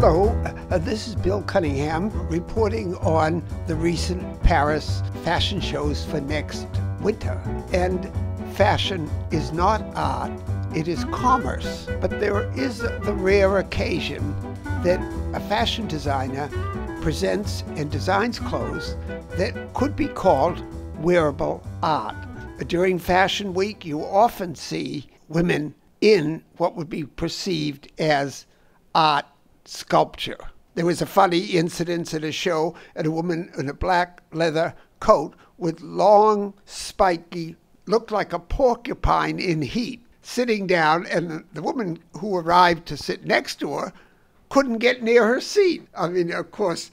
Hello, this is Bill Cunningham reporting on the recent Paris fashion shows for next winter. And fashion is not art, it is commerce. But there is the rare occasion that a fashion designer presents and designs clothes that could be called wearable art. During Fashion Week, you often see women in what would be perceived as art sculpture. There was a funny incident at a show at a woman in a black leather coat with long, spiky, looked like a porcupine in heat, sitting down, and the woman who arrived to sit next to her couldn't get near her seat. I mean, of course,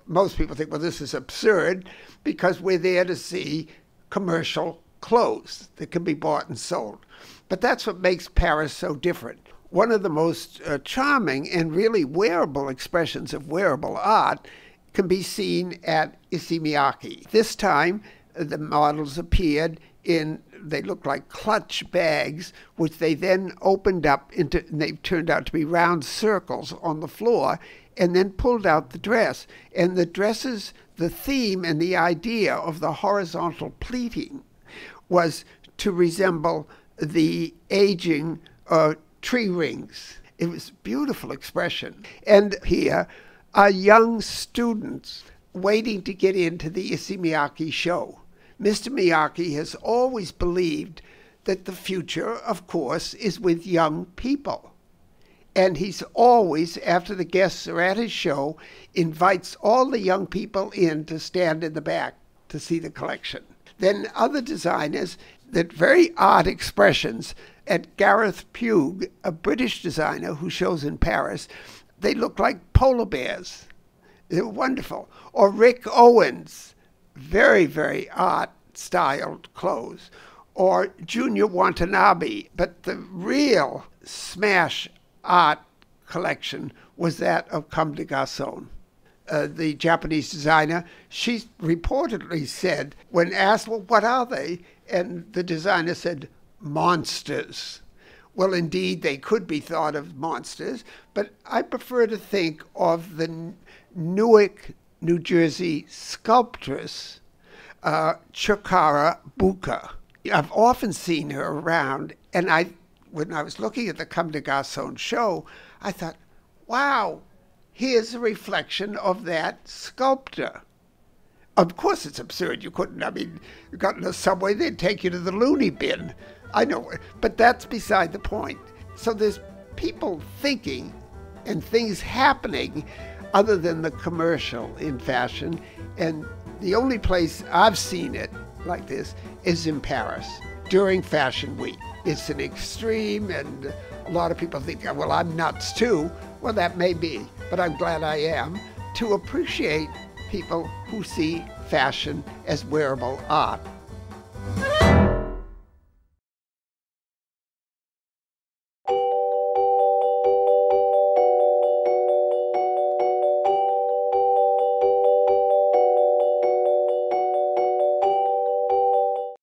most people think, well, this is absurd because we're there to see commercial clothes that can be bought and sold. But that's what makes Paris so different. One of the most charming and really wearable expressions of wearable art can be seen at Issey Miyake. This time, the models appeared they looked like clutch bags, which they then opened up and they turned out to be round circles on the floor, and then pulled out the dress. And the dresses, the theme and the idea of the horizontal pleating was to resemble the aging tree rings. It was a beautiful expression. And here are young students waiting to get into the Issey Miyake show. Mr. Miyake has always believed that the future, of course, is with young people. And he's always, after the guests are at his show, invites all the young people in to stand in the back to see the collection. Then other designers, that very odd expressions. At Gareth Pugh, a British designer who shows in Paris, they look like polar bears. They're wonderful. Or Rick Owens, very, very art-styled clothes. Or Junior Watanabe. But the real smash art collection was that of Comme des Garçons. The Japanese designer, she reportedly said, when asked, well, what are they? And the designer said, monsters. Well, indeed, they could be thought of monsters, but I prefer to think of the Newark, New Jersey sculptress, Chikara Buka. I've often seen her around, and when I was looking at the Comme des Garçons show, I thought, wow, here's a reflection of that sculptor. Of course it's absurd. You couldn't, you got in the subway, they'd take you to the loony bin. I know, but that's beside the point. So there's people thinking and things happening other than the commercial in fashion. And the only place I've seen it like this is in Paris during Fashion Week. It's an extreme, and a lot of people think, well, I'm nuts too. Well, that may be, but I'm glad I am, to appreciate people who see fashion as wearable art.